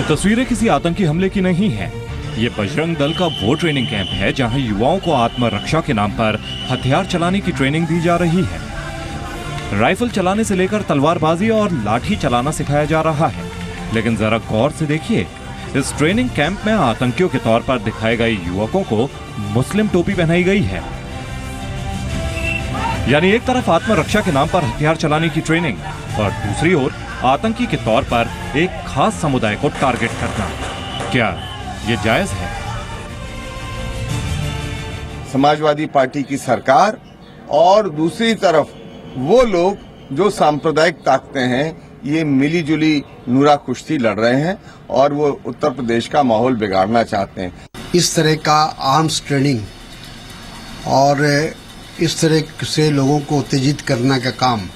तस्वीरें किसी आतंकी हमले की नहीं है। ये बजरंग दल का वो ट्रेनिंग कैंप है जहां युवाओं को आत्मरक्षा के नाम पर हथियार चलाने की ट्रेनिंग दी जा रही है। राइफल चलाने से लेकर तलवारबाजी और लाठी चलाना सिखाया जा रहा है। लेकिन जरा गौर से देखिए, इस ट्रेनिंग कैंप में आतंकियों के तौर पर दिखाए गए युवकों को मुस्लिम टोपी पहनाई गई है। यानी एक तरफ आत्मरक्षा के नाम पर हथियार चलाने की ट्रेनिंग और दूसरी ओर आतंकी के तौर पर एक खास समुदाय को टारगेट करना। क्या ये जायज है? समाजवादी पार्टी की सरकार और दूसरी तरफ वो लोग जो सांप्रदायिक ताकतें हैं, ये मिली जुली नूरा कुश्ती लड़ रहे हैं और वो उत्तर प्रदेश का माहौल बिगाड़ना चाहते हैं। इस तरह का आर्म्स ट्रेनिंग और इस तरह से लोगों को उत्तेजित करने का काम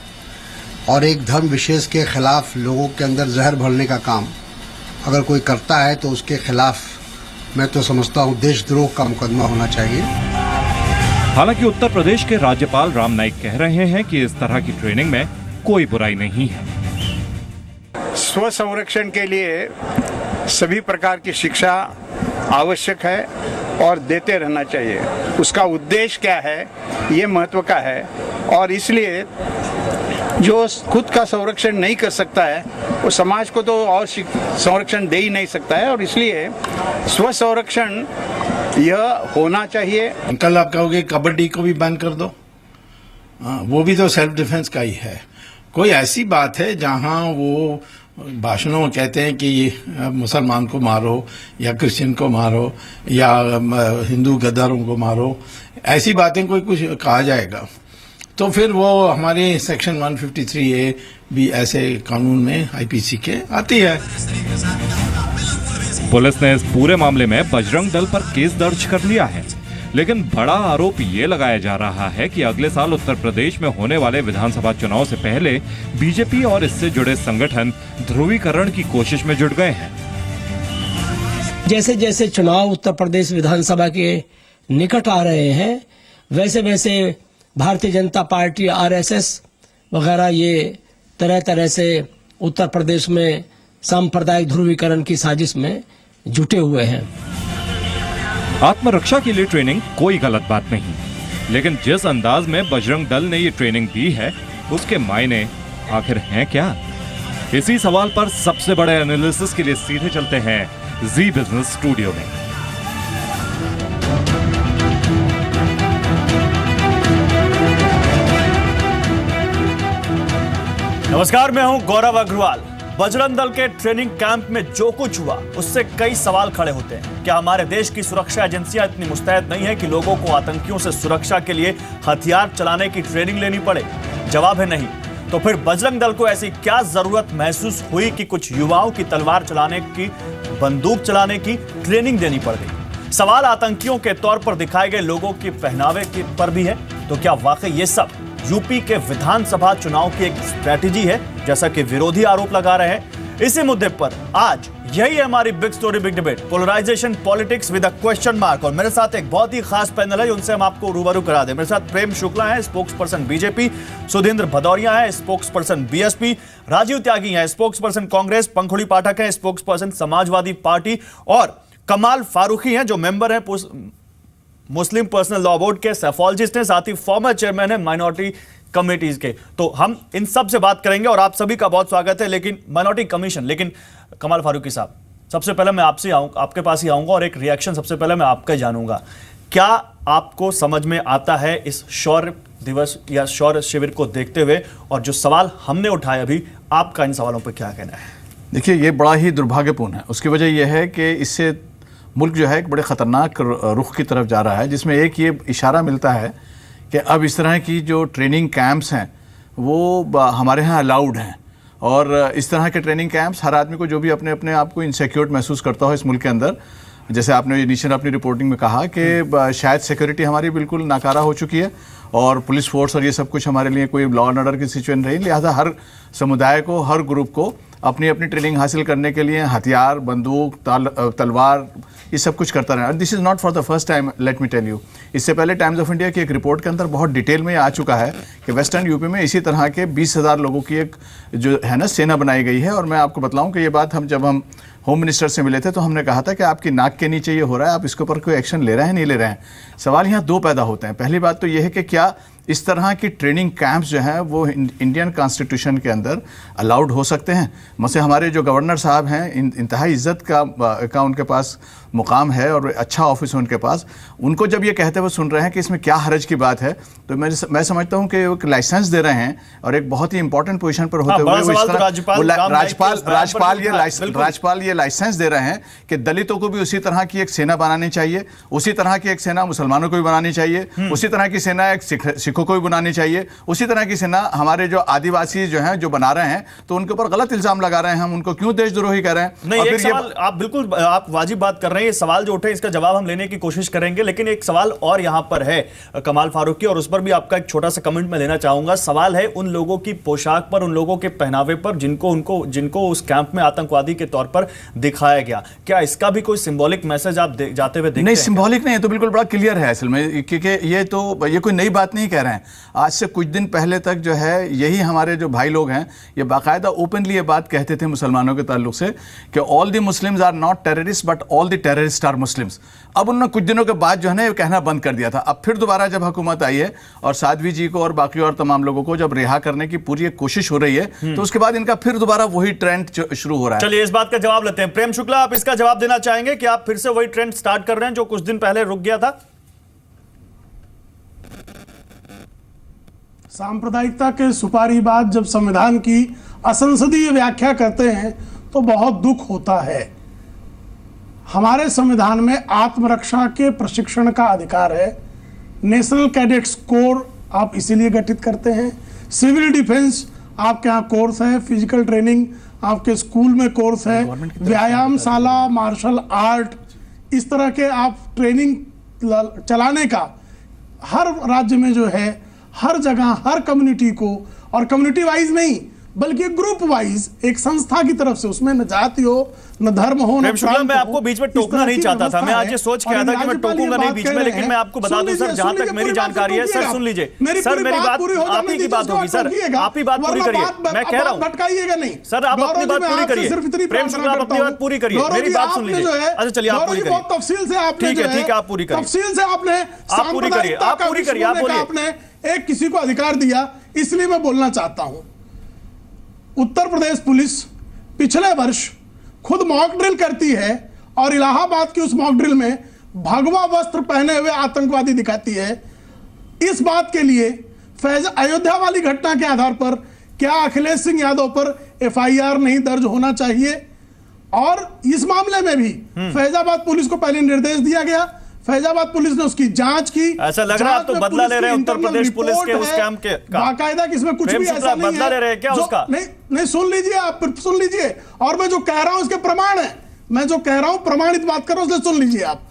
और एक धर्म विशेष के खिलाफ लोगों के अंदर जहर भरने का काम अगर कोई करता है तो उसके खिलाफ मैं तो समझता हूँ देशद्रोह का मुकदमा होना चाहिए। हालांकि उत्तर प्रदेश के राज्यपाल राम नाईक कह रहे हैं कि इस तरह की ट्रेनिंग में कोई बुराई नहीं है। स्व संरक्षण के लिए सभी प्रकार की शिक्षा आवश्यक है और देते रहना चाहिए। उसका उद्देश्य क्या है, ये महत्व का है। और इसलिए जो खुद का संरक्षण नहीं कर सकता है वो समाज को तो और संरक्षण दे ही नहीं सकता है। और इसलिए स्व संरक्षण यह होना चाहिए। अंकल, आप कहोगे कबड्डी को भी बैन कर दो, वो भी तो सेल्फ डिफेंस का ही है। कोई ऐसी बात है जहां वो भाषणों में कहते हैं कि मुसलमान को मारो या क्रिश्चियन को मारो या हिंदू गद्दारों को मारो, ऐसी बातें कोई कुछ कहा जाएगा तो फिर वो हमारे सेक्शन 153A भी ऐसे कानून में IPC के आती है। पुलिस ने इस पूरे मामले में बजरंग दल पर केस दर्ज कर लिया है। लेकिन बड़ा आरोप ये लगाया जा रहा है कि अगले साल उत्तर प्रदेश में होने वाले विधानसभा चुनाव से पहले बीजेपी और इससे जुड़े संगठन ध्रुवीकरण की कोशिश में जुट गए हैं। जैसे जैसे चुनाव उत्तर प्रदेश विधानसभा के निकट आ रहे हैं, वैसे वैसे भारतीय जनता पार्टी, RSS वगैरह ये तरह तरह से उत्तर प्रदेश में सांप्रदायिक ध्रुवीकरण की साजिश में जुटे हुए हैं। आत्मरक्षा के लिए ट्रेनिंग कोई गलत बात नहीं, लेकिन जिस अंदाज में बजरंग दल ने ये ट्रेनिंग दी है उसके मायने आखिर हैं क्या? इसी सवाल पर सबसे बड़े एनालिसिस के लिए सीधे चलते हैं जी बिजनेस स्टूडियो में। नमस्कार, मैं हूं गौरव अग्रवाल। बजरंग दल के ट्रेनिंग कैंप में जो कुछ हुआ उससे कई सवाल खड़े होते हैं। क्या हमारे देश की सुरक्षा एजेंसियां इतनी मुस्तैद नहीं है कि लोगों को आतंकियों से सुरक्षा के लिए हथियार चलाने की ट्रेनिंग लेनी पड़े? जवाब है नहीं। तो फिर बजरंग दल को ऐसी क्या जरूरत महसूस हुई कि कुछ युवाओं की तलवार चलाने की, बंदूक चलाने की ट्रेनिंग देनी पड़ गई? सवाल आतंकियों के तौर पर दिखाए गए लोगों के पहनावे पर भी है। तो क्या वाकई ये सब यूपी के विधानसभा चुनाव की एक स्ट्रेटेजी है, जैसा कि विरोधी आरोप लगा रहे हैं? इसी मुद्दे पर आज यही है हमारी big story big debate, polarisation politics with a question mark. और मेरे साथ एक बहुत ही खास पैनल है, उनसे हम आपको रूबरू करा दें। मेरे साथ प्रेम शुक्ला है, spokes person BJP, Sudhindra Bhadauria है, स्पोक्स पर्सन BSP, राजीव त्यागी है, स्पोक्स पर्सन कांग्रेस, पंखुड़ी पाठक है, स्पोक्स पर्सन समाजवादी पार्टी, और कमाल फारूकी है जो मेंबर है मुस्लिम पर्सनल लॉ बोर्ड के, सैफोलॉजिस्ट हैं, साथ ही फॉर्मर चेयरमैन है माइनॉरिटी कमिटीज के। तो हम इन सब से बात करेंगे और आप सभी का बहुत स्वागत है। लेकिन माइनॉरिटी कमीशन, लेकिन कमाल फारूकी साहब, सबसे पहले मैं आपके पास ही आऊंगा और एक रिएक्शन सबसे पहले मैं आपका जानूंगा। क्या आपको समझ में आता है इस शौर्य दिवस या शौर्य शिविर को देखते हुए, और जो सवाल हमने उठाए अभी, आपका इन सवालों पर क्या कहना है? देखिए, ये बड़ा ही दुर्भाग्यपूर्ण है। उसकी वजह यह है कि इससे मुल्क जो है एक बड़े ख़तरनाक रुख की तरफ जा रहा है, जिसमें एक ये इशारा मिलता है कि अब इस तरह की जो ट्रेनिंग कैंप्स हैं वो हमारे यहाँ अलाउड हैं। और इस तरह के ट्रेनिंग कैंप्स हर आदमी को, जो भी अपने अपने आप को इनसिक्योर महसूस करता हो इस मुल्क के अंदर, जैसे आपने इनिशियल अपनी रिपोर्टिंग में कहा कि शायद सिक्योरिटी हमारी बिल्कुल नाकारा हो चुकी है और पुलिस फोर्स और ये सब कुछ हमारे लिए कोई लॉ एंड ऑर्डर की सिचुएशन रही। लिहाजा हर समुदाय को, हर ग्रुप को अपनी अपनी ट्रेनिंग हासिल करने के लिए हथियार, बंदूक, तलवार, ये सब कुछ करता रहा। This is not for the first time, let me tell you. इससे पहले टाइम्स ऑफ इंडिया की एक रिपोर्ट के अंदर बहुत डिटेल में आ चुका है कि वेस्टर्न यूपी में इसी तरह के 20,000 लोगों की एक जो है ना सेना बनाई गई है। और मैं आपको बतलाऊं कि ये बात जब हम होम मिनिस्टर से मिले थे तो हमने कहा था कि आपकी नाक के नीचे ये हो रहा है, आप इसके ऊपर कोई एक्शन ले रहे हैं नहीं ले रहे हैं। सवाल यहाँ दो पैदा होते हैं। पहली बात तो ये है कि क्या इस तरह की ट्रेनिंग कैंप्स जो हैं वो इंडियन कॉन्स्टिट्यूशन के अंदर अलाउड हो सकते हैं? मतलब हमारे जो गवर्नर साहब हैं इंतहाई इज्जत का उनके पास मुकाम है और अच्छा ऑफिस है उनके पास, उनको जब ये कहते हुए सुन रहे हैं कि इसमें क्या हरज की बात है, तो मैं समझता हूं कि एक लाइसेंस दे रहे हैं और एक बहुत ही इंपॉर्टेंट पोजीशन पर होते हुए राज्यपाल ये लाइसेंस दे रहे हैं कि दलितों को भी उसी तरह की एक सेना बनानी चाहिए, उसी तरह की एक सेना मुसलमानों को भी बनानी चाहिए, उसी तरह की सेना एक सिखों को भी बनानी चाहिए, उसी तरह की सेना हमारे जो आदिवासी जो हैं जो बना रहे हैं तो उनके ऊपर गलत इल्जाम लगा रहे हैं, हम उनको क्यों देशद्रोही कह रहे हैं? नहीं, एक सवाल आप बिल्कुल आप वाजिब बात कर रहे हैं, ये सवाल जो उठे इसका जवाब हम लेने की कोशिश करेंगे, लेकिन एक सवाल और यहां पर है कमाल फारूकी, और उस पर भी आपका एक छोटा सा कमेंट मैं लेना चाहूंगा। सवाल है उन लोगों की पोशाक पर, उन लोगों के पहनावे पर जिनको उस कैंप में आतंकवादी के तौर पर दिखाया गया। क्या इसका भी कोई सिंबॉलिक मैसेज आप जाते हुए देखते हैं? नहीं, सिंबॉलिक नहीं है, तो बिल्कुल बड़ा क्लियर है असल में, क्योंकि ये कोई नई बात नहीं कह रहे हैं। आज से कुछ दिन पहले तक जो है यही हमारे जो भाई लोग हैं ये बाकायदा ओपनली ये बात कहते थे मुसलमानों के ताल्लुक से कि all the Muslims are not terrorist but all the terrorist are Muslims. अब उन्होंने कुछ दिनों के बाद जो है ना ये कहना बंद कर दिया था। अब फिर दोबारा जब हुकूमत आई है और साध्वी जी को और बाकी और तमाम लोगों को जब रिहा करने की पूरी एक कोशिश हो रही है तो उसके बाद इनका फिर दोबारा वही ट्रेंड शुरू हो रहा है। चलिए इस बात का जवाब लेते हैं। प्रेम शुक्ला, आप इसका जवाब देना चाहेंगे कि आप फिर से वही ट्रेंड स्टार्ट कर रहे हैं जो कुछ दिन पहले रुक गया था? सांप्रदायिकता के सुपारीबाज जब संविधान की असंसदीय व्याख्या करते हैं तो बहुत दुख होता है। हमारे संविधान में आत्मरक्षा के प्रशिक्षण का अधिकार है। नेशनल कैडेट्स कोर आप इसीलिए गठित करते हैं। सिविल डिफेंस आपके यहाँ कोर्स है, फिजिकल ट्रेनिंग आपके स्कूल में कोर्स है, व्यायामशाला, मार्शल आर्ट, इस तरह के आप ट्रेनिंग चलाने का हर राज्य में जो है, हर जगह हर कम्युनिटी को, और कम्युनिटी वाइज नहीं बल्कि ग्रुप वाइज एक संस्था की तरफ से, उसमें न जाति हो न धर्म हो न प्रांत हो। मैं आपको बीच में टोकना नहीं चाहता था, मैं आज ये सोच के आया था कि मैं टोकूंगा नहीं बीच में, लेकिन मैं आपको बता दूं सर, जहां तक मेरी जानकारी है, सर सुन लीजिए सर, मेरी बात आप ही की बात होगी सर, आप ही बात पूरी करिए, मैं कह रहा हूं भटकाइएगा नहीं सर, आप अपनी बात पूरी करिए। प्रेम शुक्ला, आप अपनी बात पूरी करिए, मेरी बात सुन लीजिए। अच्छा चलिए आप पूरी करिए, तफसील से आपने, ठीक है आप पूरी करिए, तफसील से आपने, आप पूरी करिए, आप पूरी करिए, आप बोलिए। आपने एक किसी को अधिकार दिया, इसलिए मैं बोलना चाहता हूं। उत्तर प्रदेश पुलिस पिछले वर्ष खुद मॉक ड्रिल करती है और इलाहाबाद की उस मॉक ड्रिल में भगवा वस्त्र पहने हुए आतंकवादी दिखाती है। इस बात के लिए अयोध्या वाली घटना के आधार पर क्या अखिलेश सिंह यादव पर एफआईआर नहीं दर्ज होना चाहिए? और इस मामले में भी फैजाबाद पुलिस को पहले निर्देश दिया गया, फैजाबाद पुलिस ने उसकी जांच की। ऐसा लग रहा है आप तो बदला ले रहे हैं उत्तर प्रदेश पुलिस के उस काम के बाकायदा, किसमें कुछ भी ऐसा नहीं बदला ले रहे हैं क्या उसका? नहीं सुन लीजिए, आप सुन लीजिए, और मैं जो कह रहा हूं उसके प्रमाण है, मैं जो कह रहा हूं प्रमाणित बात कर रहा हूं, इसलिए सुन लीजिए आप।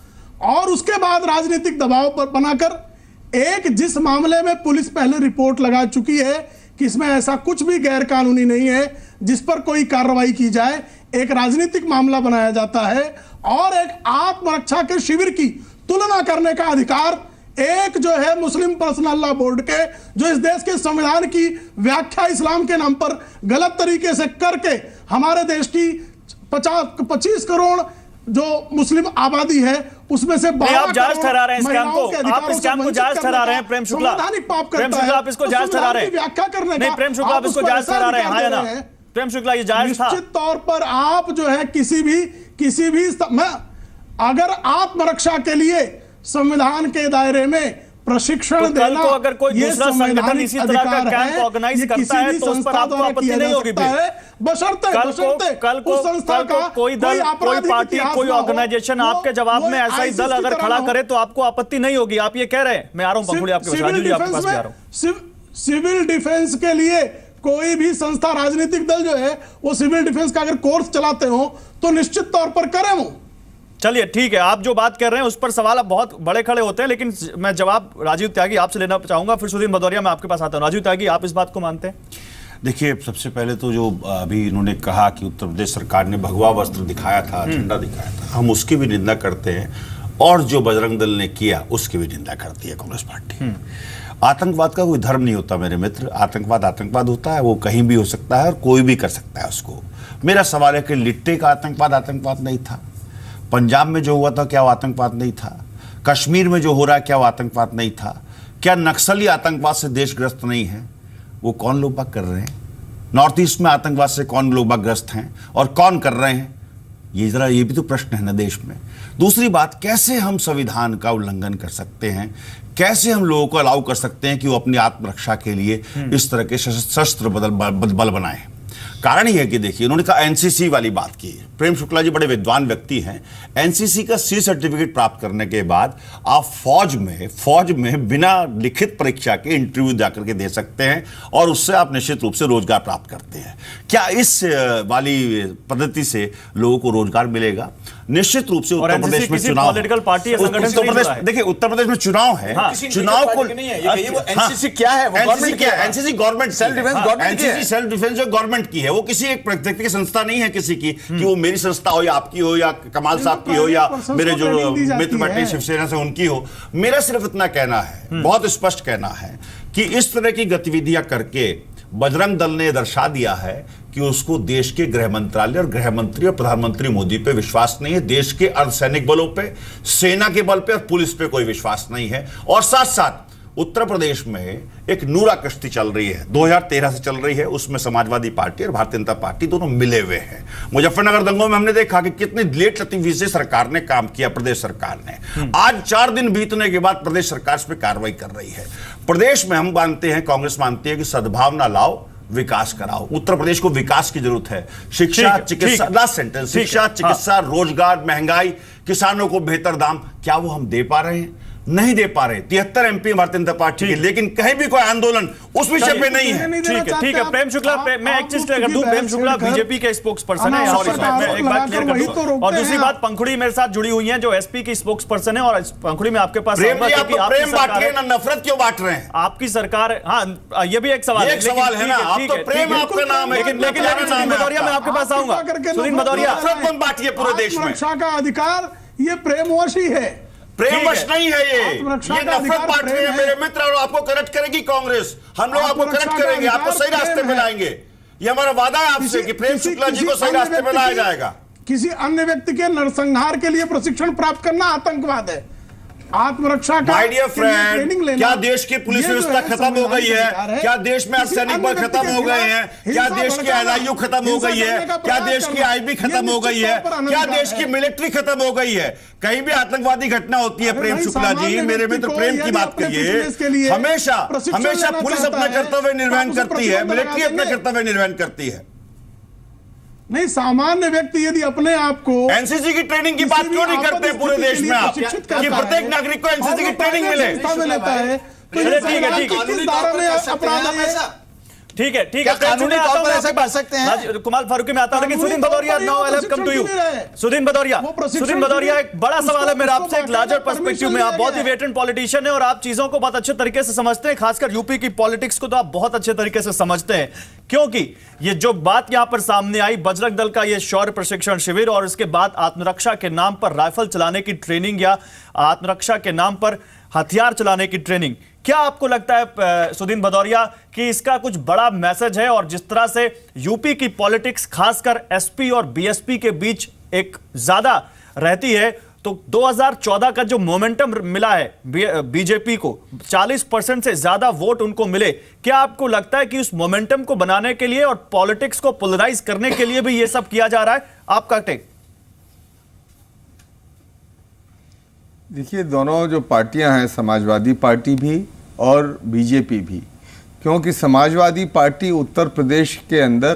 और उसके बाद राजनीतिक दबाव पर बनाकर एक जिस मामले में पुलिस पहले रिपोर्ट लगा चुकी है कि इसमें ऐसा कुछ भी गैर कानूनी नहीं है जिस पर कोई कार्रवाई की जाए, एक राजनीतिक मामला बनाया जाता है और एक आत्मरक्षा के शिविर की तुलना करने का अधिकार एक जो है मुस्लिम पर्सनल लॉ बोर्ड के, जो इस देश के संविधान की व्याख्या इस्लाम के नाम पर गलत तरीके से करके हमारे देश की 25 करोड़ जो मुस्लिम आबादी है उसमें से आप जायज ठहरा रहे हैं इस काम को, आप इस काम को जायज ठहरा रहे हैं। प्रेम शुक्ला, प्रेम शुक्ला आप इसको जायज ठहरा रहे हैं, व्याख्या करने का, नहीं प्रेम शुक्ला आप इसको जायज ठहरा रहे हैं, हाँ या ना? प्रेम शुक्ला ये जायज था? निश्चित तौर पर आप जो है किसी भी अगर आत्मरक्षा के लिए संविधान के दायरे में प्रशिक्षण तो देना, को अगर कोई दूसरा संगठन इसी तरह का कैंप ऑर्गेनाइज करता है तो उस पर आपको आपत्ति नहीं होगी? बशर्ते कल को कोई दल, कोई पार्टी, कोई ऑर्गेनाइजेशन आपके जवाब में ऐसा ही दल अगर खड़ा करे तो आपको आपत्ति नहीं होगी? आप ये कह रहे हैं? मैं आ रहा हूं पंखुड़ी आपके पास, राजू जी आपके पास भी आ रहा हूं। सिविल डिफेंस के लिए कोई भी संस्था, राजनीतिक दल जो है वो सिविल डिफेंस का अगर कोर्स चलाते हो तो निश्चित तौर पर करें वो। चलिए ठीक है, आप जो बात कर रहे हैं उस पर सवाल अब बहुत बड़े खड़े होते हैं, लेकिन मैं जवाब राजीव त्यागी आपसे लेना चाहूंगा, फिर सुधीर भदौरिया मैं आपके पास आता हूं। राजीव त्यागी, आप इस बात को मानते हैं? देखिए, सबसे पहले तो जो अभी इन्होंने कहा कि उत्तर प्रदेश सरकार ने भगवा वस्त्र दिखाया था, झंडा दिखाया था, हम उसकी भी निंदा करते हैं, और जो बजरंग दल ने किया उसकी भी निंदा करती है कांग्रेस पार्टी। आतंकवाद का कोई धर्म नहीं होता मेरे मित्र, आतंकवाद होता है, वो कहीं भी हो सकता है और कोई भी कर सकता है उसको। मेरा सवाल है कि लिट्टे का आतंकवाद नहीं था? पंजाब में जो हुआ था क्या वो आतंकवाद नहीं था? कश्मीर में जो हो रहा है क्या वो आतंकवाद नहीं था? क्या नक्सली आतंकवाद से देशग्रस्त नहीं है? वो कौन लोग बात कर रहे हैं? नॉर्थ ईस्ट में आतंकवाद से कौन लोग ग्रस्त हैं और कौन कर रहे हैं? ये भी तो प्रश्न है ना देश में। दूसरी बात, कैसे हम संविधान का उल्लंघन कर सकते हैं? कैसे हम लोगों को अलाउ कर सकते हैं कि वो अपनी आत्मरक्षा के लिए इस तरह के सशस्त्र बल बनाएं? कारण यह है कि देखिए, उन्होंने कहा एनसीसी वाली बात की। प्रेम शुक्ला जी बड़े विद्वान व्यक्ति हैं। एनसीसी का सी सर्टिफिकेट प्राप्त करने के बाद आप फौज में बिना लिखित परीक्षा के इंटरव्यू जाकर के दे सकते हैं और उससे आप निश्चित रूप से रोजगार प्राप्त करते हैं। क्या इस वाली पद्धति से लोगों को रोजगार मिलेगा? निश्चित रूप से उत्तर प्रदेश में चुनाव, पॉलिटिकल पार्टी देखिए उत्तर प्रदेश में चुनाव है, चुनाव को एनसीसी क्या है? एनसीसी गवर्नमेंट सेल्फ डिफेंस जो गवर्नमेंट की है, वो किसी एक व्यक्ति की संस्था नहीं है किसी की, कि वो मेरी संस्था हो या आपकी हो या कमाल साहब की हो या मेरे जो मित्र बैठे शिवसेना से उनकी हो। मेरा सिर्फ इतना कहना है, बहुत स्पष्ट कहना है, कि इस तरह की गतिविधियां करके बजरंग दल ने दर्शा दिया है कि उसको देश के गृह मंत्रालय और गृह मंत्री और प्रधानमंत्री मोदी पे विश्वास नहीं है। देश के अर्धसैनिक बलों पे, सेना के बल पे और पुलिस पे कोई विश्वास नहीं है। और साथ साथ उत्तर प्रदेश में एक नूरा कश्ती चल रही है, 2013 से चल रही है, उसमें समाजवादी पार्टी और भारतीय जनता पार्टी दोनों मिले हुए हैं। मुजफ्फरनगर दंगों में हमने देखा कि कितनी लेट लतीफी से सरकार ने काम किया, प्रदेश सरकार ने। आज 4 दिन बीतने के बाद प्रदेश सरकार इस पर कार्रवाई कर रही है। प्रदेश में हम मानते हैं, कांग्रेस मानती है कि सद्भावना लाओ, विकास कराओ। उत्तर प्रदेश को विकास की जरूरत है। शिक्षा, चिकित्सा, लास्ट सेंटेंस, शिक्षा, चिकित्सा, रोजगार, महंगाई, किसानों को बेहतर दाम, क्या वो हम दे पा रहे हैं? नहीं दे पा रहे। 73 एमपी भारतीय जनता पार्टी के, लेकिन कहीं भी कोई आंदोलन उस विषय पे नहीं है। ठीक है। प्रेम शुक्ला, मैं एक चीज क्लियर कर दूं, प्रेम शुक्ला बीजेपी के स्पोक्स पर्सन है, मैं एक बात क्लियर कर दूं। और दूसरी बात, पंखुड़ी मेरे साथ जुड़ी हुई है जो एसपी की स्पोक्स पर्सन है, और पंखुड़ी में आपके पास प्रेम बांट रहे हैं ना नफरत क्यों बांट रहे हैं? आपकी सरकार, हाँ ये भी एक सवाल है, है ना। आप तो प्रेम आपका नाम है, लेकिन सुनील भदौरिया, मैं आपके पास आऊंगा। सुनील भदौरिया, नफरत मत बांटिए पूरे देश में। रक्षा का अधिकार ये प्रेमवश ही है, प्रेमवश नहीं है। ये नफरत बांट रहे हैं मेरे मित्र, और आपको करेक्ट करेगी कांग्रेस। हम लोग आपको करेक्ट करेंगे, आपको सही रास्ते पे लाएंगे। ये हमारा वादा है आपसे कि प्रेम शुक्ला जी को सही रास्ते पे लाया जाएगा। किसी अन्य व्यक्ति के नरसंहार के लिए प्रशिक्षण प्राप्त करना आतंकवाद है। आत्मरक्षा का माय डियर फ्रेंड, क्या देश की पुलिस व्यवस्था खत्म हो गई है? क्या देश में अर्धसैनिक बल खत्म हो गए हैं? क्या देश की एलआईयू खत्म हो गई है? क्या देश की आईबी खत्म हो गई है? क्या देश की मिलिट्री खत्म हो गई है? कहीं भी आतंकवादी घटना होती है, प्रेम शुक्ला जी, मेरे मित्र प्रेम की बात करिए, हमेशा पुलिस अपना कर्तव्य निर्वहन करती है, मिलिट्री अपना कर्तव्य निर्वहन करती है। नहीं, सामान्य व्यक्ति यदि अपने आप को एनसीसी की ट्रेनिंग की बात क्यों नहीं करते पूरे देश में आप, कि प्रत्येक नागरिक को एनसीसी की ट्रेनिंग मिले? लेता है तो ठीक है, कानूनी तौर पर ऐसे कर सकते हैं। कुमार फारूकी में आता हूं, लेकिन Sudin Bhadauria, now I have come to you. Sudin Bhadauria, एक बड़ा सवाल है मेरा आपसे, एक लार्जर पर्सपेक्टिव में। आप बहुत ही वेटरन पॉलिटिशियन है और आप चीजों को बहुत अच्छे तरीके से समझते हैं, खासकर यूपी की पॉलिटिक्स को तो आप बहुत अच्छे तरीके से समझते हैं। क्योंकि ये जो बात यहां पर सामने आई, बजरंग दल का ये शौर्य प्रशिक्षण शिविर और इसके बाद आत्मरक्षा के नाम पर राइफल चलाने की ट्रेनिंग या आत्मरक्षा के नाम पर हथियार चलाने की ट्रेनिंग, क्या आपको लगता है सुदीन भदौरिया कि इसका कुछ बड़ा मैसेज है? और जिस तरह से यूपी की पॉलिटिक्स खासकर एसपी और बीएसपी के बीच एक ज्यादा रहती है, तो 2014 का जो मोमेंटम मिला है बीजेपी को, 40% से ज्यादा वोट उनको मिले, क्या आपको लगता है कि उस मोमेंटम को बनाने के लिए और पॉलिटिक्स को पोलराइज करने के लिए भी ये सब किया जा रहा है? आपका टेक। देखिए, दोनों जो पार्टियां हैं, समाजवादी पार्टी भी और बीजेपी भी, क्योंकि समाजवादी पार्टी उत्तर प्रदेश के अंदर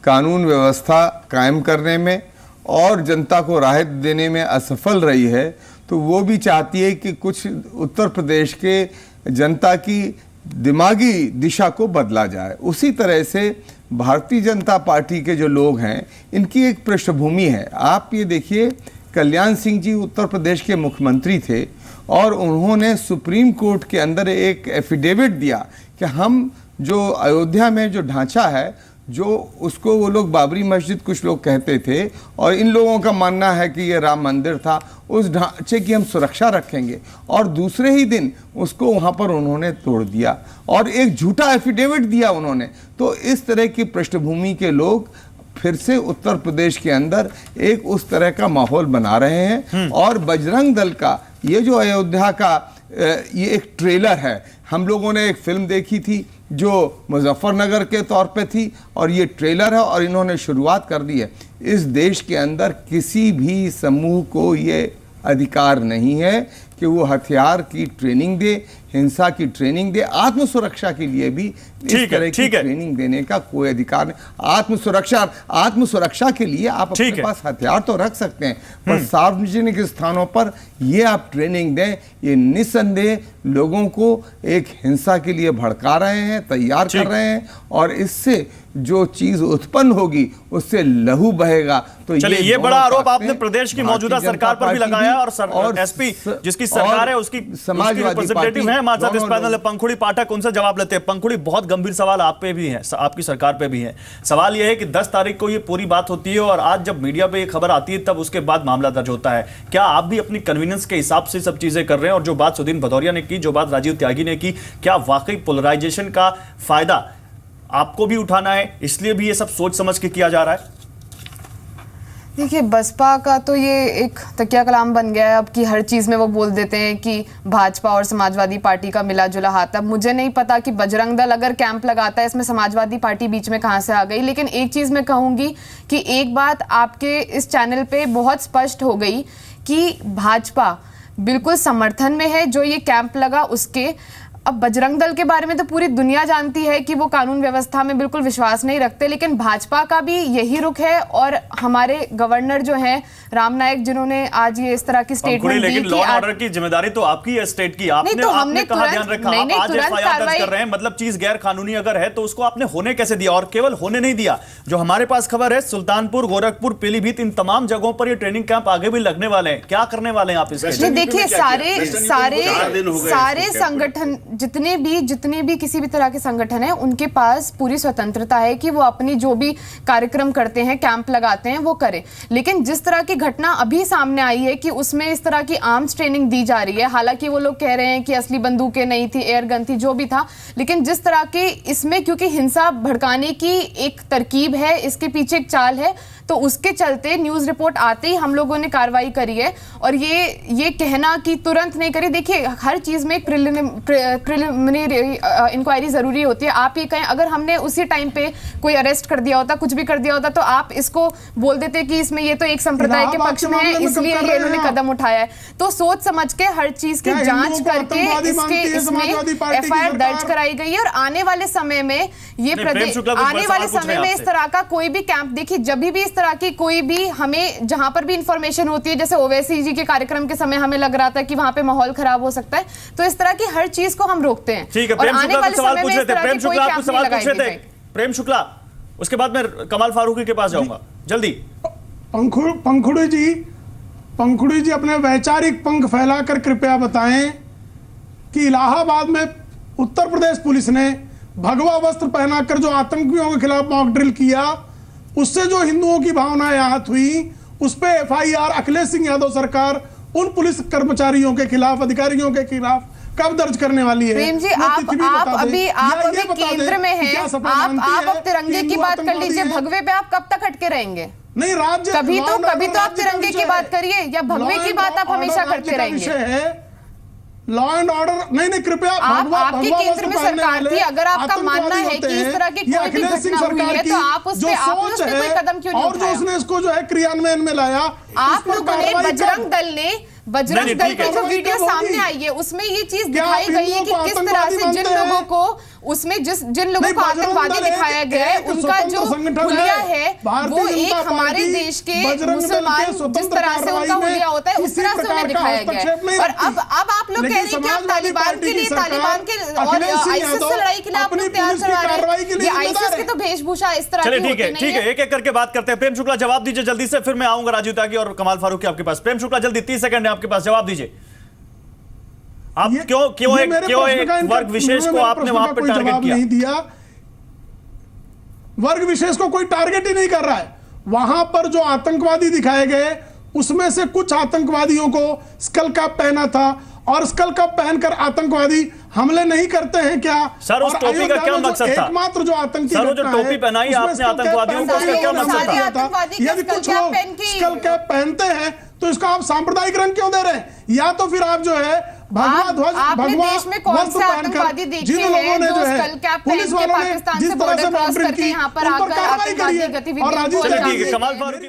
कानून व्यवस्था कायम करने में और जनता को राहत देने में असफल रही है, तो वो भी चाहती है कि कुछ उत्तर प्रदेश के जनता की दिमागी दिशा को बदला जाए। उसी तरह से भारतीय जनता पार्टी के जो लोग हैं, इनकी एक पृष्ठभूमि है। आप ये देखिए, कल्याण सिंह जी उत्तर प्रदेश के मुख्यमंत्री थे और उन्होंने सुप्रीम कोर्ट के अंदर एक एफिडेविट दिया कि हम जो अयोध्या में जो ढांचा है, जो उसको वो लोग बाबरी मस्जिद कुछ लोग कहते थे और इन लोगों का मानना है कि ये राम मंदिर था, उस ढांचे की हम सुरक्षा रखेंगे, और दूसरे ही दिन उसको वहाँ पर उन्होंने तोड़ दिया और एक झूठा एफिडेविट दिया उन्होंने। तो इस तरह की पृष्ठभूमि के लोग फिर से उत्तर प्रदेश के अंदर एक उस तरह का माहौल बना रहे हैं। और बजरंग दल का ये जो अयोध्या का ये एक ट्रेलर है। हम लोगों ने एक फिल्म देखी थी जो मुजफ्फरनगर के तौर पे थी, और ये ट्रेलर है और इन्होंने शुरुआत कर दी है। इस देश के अंदर किसी भी समूह को ये अधिकार नहीं है कि वो हथियार की ट्रेनिंग दे, हिंसा की ट्रेनिंग दे। आत्मसुरक्षा के लिए भी इस तरह की ट्रेनिंग देने का कोई अधिकार नहीं। आत्मसुरक्षा के लिए आप अपने पास हथियार तो रख सकते हैं, पर सार्वजनिक स्थानों पर ये आप ट्रेनिंग दें, ये निस्संदेह लोगों को एक हिंसा के लिए भड़का रहे हैं, तैयार कर रहे हैं, और इससे जो चीज उत्पन्न होगी उससे लहू बहेगा। तो ये बड़ा आरोप आपने प्रदेश की मौजूदा सरकार पर भी लगाया, और एसपी जिसकी सरकार है उसकी रिप्रेजेंटेटिव है हमारे साथ इस पैनल में, पंखुड़ी पाठक, उनसे जवाब लेते हैं। पंखुड़ी, बहुत गंभीर सवाल आप पे भी है, आपकी सरकार पे भी है। सवाल यह है कि 10 तारीख को ये पूरी बात होती है और आज जब मीडिया पे ये खबर आती है तब उसके बाद मामला दर्ज होता है। क्या आप भी अपनी कन्वीनियंस के हिसाब से सब चीजें कर रहे हैं? और जो बात सुदीन भदौरिया ने की, जो बात राजीव त्यागी ने की, क्या वाकई पोलराइजेशन का फायदा आपको भी उठाना है, इसलिए भी ये सब सोच समझ के किया जा रहा है? देखिए, बसपा का तो ये एक तकिया कलाम बन गया है अब कि हर चीज़ में वो बोल देते हैं कि भाजपा और समाजवादी पार्टी का मिला जुला हाथ। अब मुझे नहीं पता कि बजरंग दल अगर कैंप लगाता है, इसमें समाजवादी पार्टी बीच में कहाँ से आ गई। लेकिन एक चीज़ मैं कहूँगी कि एक बात आपके इस चैनल पे बहुत स्पष्ट हो गई कि भाजपा बिल्कुल समर्थन में है जो ये कैंप लगा उसके। अब बजरंग दल के बारे में तो पूरी दुनिया जानती है कि वो कानून व्यवस्था में बिल्कुल विश्वास नहीं रखते, लेकिन भाजपा का भी यही रुख है। और हमारे गवर्नर जो हैं राम नायक, जिन्होंने आज ये इस तरह की स्टेटमेंट दी, लेकिन लॉ एंड ऑर्डर की जिम्मेदारी तो आपकी है स्टेट की, आपने कहाँ ध्यान रखा? आप आज एफआईआर दर्ज कर रहे हैं, मतलब चीज गैर कानूनी अगर है तो उसको आपने होने कैसे दिया? और केवल होने नहीं दिया, जो हमारे पास खबर है सुल्तानपुर, गोरखपुर, पीलीभीत, इन तमाम जगहों पर ये ट्रेनिंग कैंप आगे भी लगने वाले हैं। क्या करने वाले हैं आप इसके? देखिए, सारे संगठन जितने भी किसी भी तरह के संगठन है, उनके पास पूरी स्वतंत्रता है कि वो अपनी जो भी कार्यक्रम करते हैं, कैंप लगाते हैं, वो करें। लेकिन जिस तरह की घटना अभी सामने आई है कि उसमें इस तरह की आर्म्स ट्रेनिंग दी जा रही है, हालांकि वो लोग कह रहे हैं कि असली बंदूकें नहीं थी, एयर गन थी, जो भी था, लेकिन जिस तरह के इसमें, क्योंकि हिंसा भड़काने की एक तरकीब है, इसके पीछे एक चाल है, तो उसके चलते न्यूज रिपोर्ट आते ही हम लोगों ने कार्रवाई करी है। और ये कहना कि तुरंत नहीं करी, देखिए हर चीज में एक प्रिलिमिनरी इंक्वायरी जरूरी होती है। आप ये कहें, अगर हमने उसी टाइम पे कोई अरेस्ट कर दिया होता, कुछ भी कर दिया होता, तो आप इसको बोल देते कि इसमें ये तो एक संप्रदाय के पक्ष में है, इसलिए ये इन्होंने कदम उठाया है। तो सोच समझ के हर चीज की जांच करके इसमें एफआईआर दर्ज कराई गई है। और आने वाले समय में इस तरह का कोई भी कैंप, देखिए जब भी इस तरह की कोई भी हमें जहां पर भी इंफॉर्मेशन होती है, जैसे ओवैसी जी के कार्यक्रम के समय हमें लग रहा था कि वहां पे माहौल खराब हो सकता है, तो इस तरह की हर चीज को हम रोकते हैं। ठीक है, प्रेम शुक्ला सवाल पूछ रहे थे, प्रेम शुक्ला, उसके बाद मैं कमाल फारूकी के पास जाऊंगा जल्दी। पंखुड़ी जी अपने वैचारिक पंख फैलाकर कृपया बताएं कि इलाहाबाद में उत्तर प्रदेश पुलिस ने भगवा वस्त्र पहनाकर जो आतंकियों के खिलाफ मॉक ड्रिल किया, उससे जो हिंदुओं की भावनाएं आहत हुई, उस पे एफआईआर अखिलेश सिंह यादव सरकार उन पुलिस कर्मचारियों के खिलाफ, अधिकारियों के खिलाफ कब दर्ज करने वाली है? प्रेम जी, आप अभी केंद्र में हैं, आप अब तिरंगे की बात कर लीजिए, भगवे पे आप कब तक अटके रहेंगे? नहीं, राज्य कभी तो आप तिरंगे की बात करिए, या भगवे की बात आप हमेशा करते रहेंगे? लॉ एंड ऑर्डर नहीं, कृपया आपके केंद्र में सरकार थी, अगर आपका मानना है कि इस तरह की कोई भी घटना हुई है तो आप उस पे कोई कदम क्यों नहीं उठाया? और जो उसने इसको जो है क्रियान्वयन में लाया, आप लोगों ने बजरंग दल की जो वीडियो सामने आई है उसमें ये चीज दिखाई गई है कि किस तरह से जिन लोगों को आतंकवादी दिखाया गया है, उनका जो हुलिया है वो एक हमारे देश के मुसलमान, जिस तरह से उनका हुलिया होता है उस तरह से उन्हें दिखाया गया है। और अब आप लोग कह रहे हैं कि आप तालिबान के और आईसिस से लड़ाई के लिए आप लोग तैयार करवा रहे हैं, ये आईसिस की तो वेशभूषा इस तरह की होती नहीं है। ठीक है, एक एक करके बात करते हैं। प्रेम शुक्ला जवाब दीजिए जल्दी से, फिर मैं आऊंगा राजीव त्यागी और कमाल फारूकी आपके पास। प्रेम शुक्ला जल्दी, 30 सेकंड है आपके पास, जवाब दीजिए। आप क्यों एक वर्ग विशेष को आपने वहां पर टारगेट किया? नहीं दिया, वर्ग विशेष को कोई टारगेट ही नहीं कर रहा है। वहां पर जो आतंकवादी दिखाए गए उसमें से कुछ आतंकवादियों को स्कल कैप पहना था, और स्कल कैप पहनकर आतंकवादी हमले नहीं करते हैं क्या? सर, उस टोपी का क्या मकसद था? एकमात्र जो आतंकी सर, वो जो टोपी पहनाई आपने आतंकवादियों को, उसका क्या मकसद था? यदि कुछ लोग स्कल कैप पहनते हैं तो इसको आप सांप्रदायिक रंग क्यों दे रहे हैं? या तो फिर आप जो है भगवा ध्वज, भगवा वस्त्र पहनकर जिन लोगों ने जो है पुलिस वालों ने जिस तरह से मॉनिटरिंग की, उन पर कार्रवाई करिए और राजीव चलिए ठीक है, कमाल फारूकी